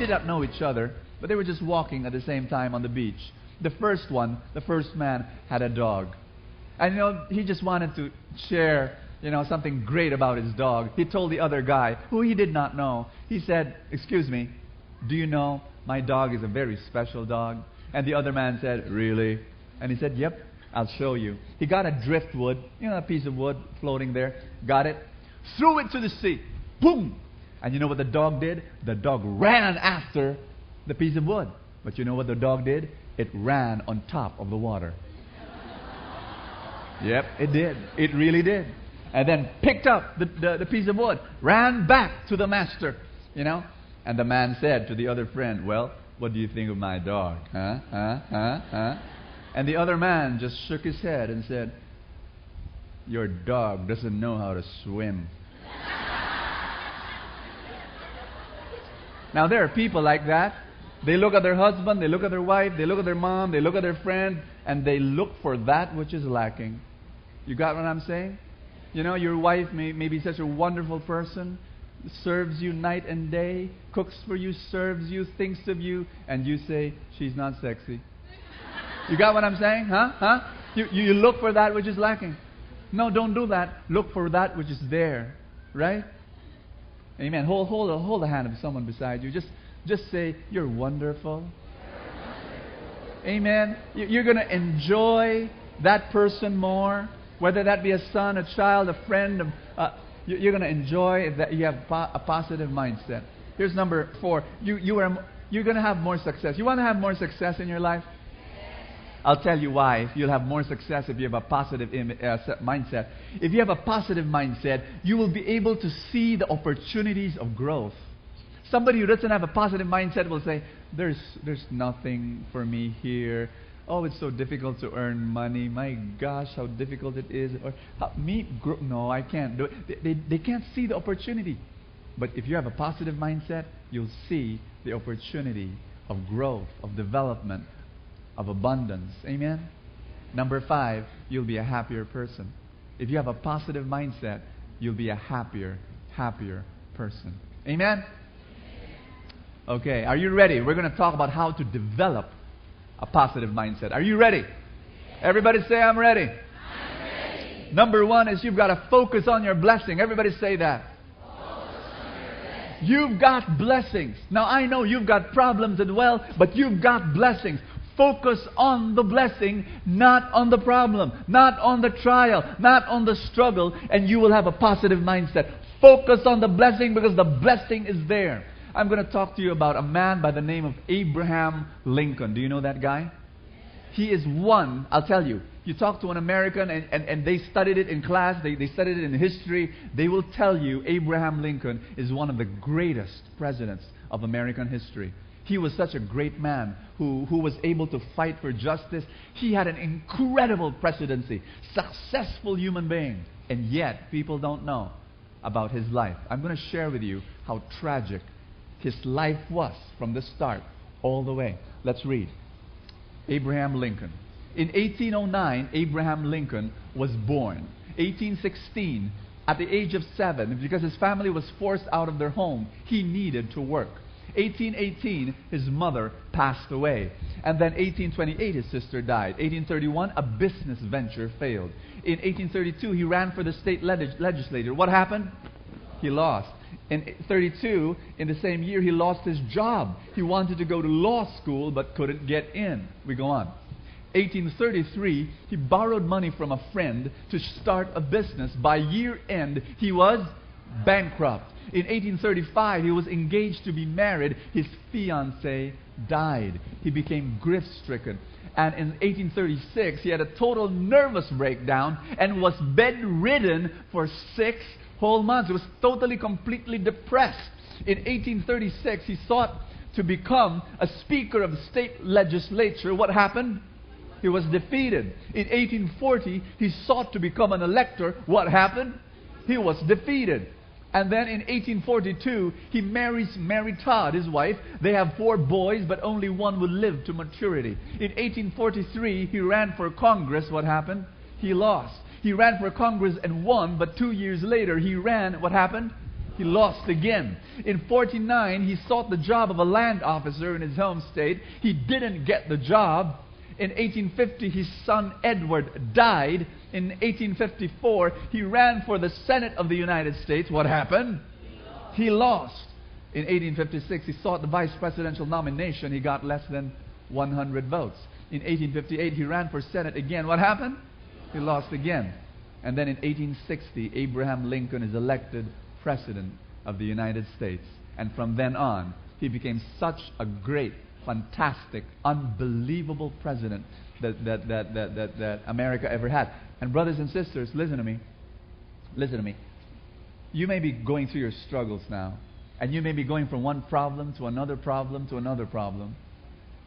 did not know each other, but they were just walking at the same time on the beach. The first man had a dog. And he just wanted to share, something great about his dog. He told the other guy, who he did not know, he said, "Excuse me, do you know my dog is a very special dog?" And the other man said, "Really?" And he said, "Yep, I'll show you." He got a driftwood, a piece of wood floating there, got it, threw it to the sea. Boom! And you know what the dog did? The dog ran after the piece of wood. But you know what the dog did? It ran on top of the water. Yep, it did. It really did. And then picked up the piece of wood, ran back to the master, And the man said to the other friend, "Well, what do you think of my dog? Huh? And the other man just shook his head and said, "Your dog doesn't know how to swim." Now there are people like that. They look at their husband, they look at their wife, they look at their mom, they look at their friend, and they look for that which is lacking. You got what I'm saying? Your wife may be such a wonderful person, serves you night and day, cooks for you, serves you, thinks of you, and you say, "She's not sexy." You got what I'm saying? Huh? You look for that which is lacking. No, don't do that. Look for that which is there. Right? Amen. Hold the hand of someone beside you. Just say, "You're wonderful." Amen. You're going to enjoy that person more, whether that be a son, a child, a friend. You're going to enjoy that you have a positive mindset. Here's number 4. You're going to have more success. You want to have more success in your life? I'll tell you why. You'll have more success if you have a positive mindset. If you have a positive mindset, you will be able to see the opportunities of growth. Somebody who doesn't have a positive mindset will say, there's nothing for me here. Oh, it's so difficult to earn money. My gosh, how difficult it is. Or no, I can't do it. They can't see the opportunity. But if you have a positive mindset, you'll see the opportunity of growth, of development, of abundance. Amen? Number 5, you'll be a happier person. If you have a positive mindset, you'll be a happier person. Amen? Okay, are you ready? We're going to talk about how to develop a positive mindset. Are you ready? Everybody say, "I'm ready." I'm ready. Number 1 is you've got to focus on your blessing. Everybody say that. Focus on your blessing. You've got blessings. Now I know you've got problems as well, but you've got blessings. Focus on the blessing, not on the problem, not on the trial, not on the struggle, and you will have a positive mindset. Focus on the blessing because the blessing is there. I'm going to talk to you about a man by the name of Abraham Lincoln. Do you know that guy? He is one, I'll tell you. You talk to an American and they studied it in class, they studied it in history, they will tell you Abraham Lincoln is one of the greatest presidents of American history. He was such a great man who was able to fight for justice. He had an incredible presidency, successful human being, and yet people don't know about his life. I'm going to share with you how tragic his life was from the start all the way. Let's read. Abraham Lincoln. In 1809, Abraham Lincoln was born. 1816, at the age of 7, because his family was forced out of their home, he needed to work. 1818, his mother passed away. And then 1828, his sister died. 1831, a business venture failed. In 1832, he ran for the state legislature. What happened? He lost. In 1832, in the same year, he lost his job. He wanted to go to law school but couldn't get in. We go on. 1833, he borrowed money from a friend to start a business. By year end, he was bankrupt. In 1835, he was engaged to be married. His fiancée died. He became grief-stricken. And in 1836, he had a total nervous breakdown and was bedridden for 6 whole months. He was totally, completely depressed. In 1836, he sought to become a speaker of the state legislature. What happened? He was defeated. In 1840, he sought to become an elector. What happened? He was defeated. And then in 1842, he marries Mary Todd, his wife. They have 4 boys, but only one will live to maturity. In 1843, he ran for Congress. What happened? He lost. He ran for Congress and won, but 2 years later, he ran. What happened? He lost again. In 49, he sought the job of a land officer in his home state. He didn't get the job. In 1850, his son Edward died. In 1854, he ran for the Senate of the United States. What happened? He lost. In 1856, he sought the vice presidential nomination. He got less than 100 votes. In 1858, he ran for Senate again. What happened? He lost again. And then in 1860, Abraham Lincoln is elected President of the United States. And from then on, he became such a great, fantastic, unbelievable president that America ever had. And brothers and sisters, listen to me. Listen to me. You may be going through your struggles now. And you may be going from one problem to another problem to another problem.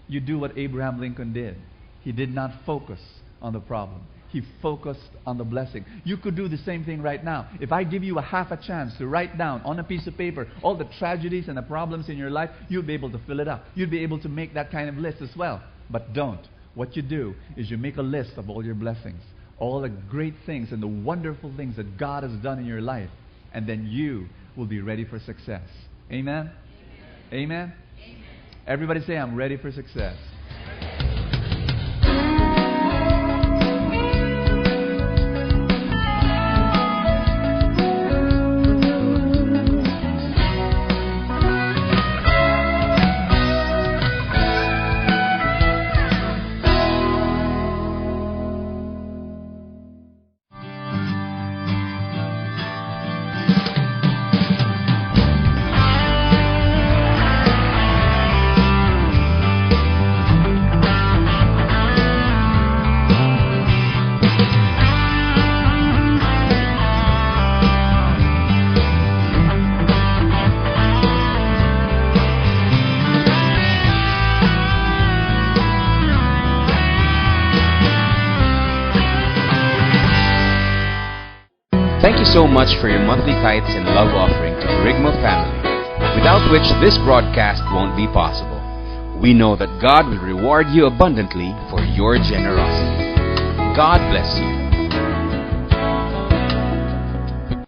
You do what Abraham Lincoln did. He did not focus on the problem. He focused on the blessing. You could do the same thing right now. If I give you a half a chance to write down on a piece of paper all the tragedies and the problems in your life, you'll be able to fill it up. You'll be able to make that kind of list as well. But don't. What you do is you make a list of all your blessings, all the great things and the wonderful things that God has done in your life. And then you will be ready for success. Amen? Amen? Amen? Everybody say, I'm ready for success. Thank you so much for your monthly tithes and love offering to the Rigmo family, without which this broadcast won't be possible. We know that God will reward you abundantly for your generosity. God bless you.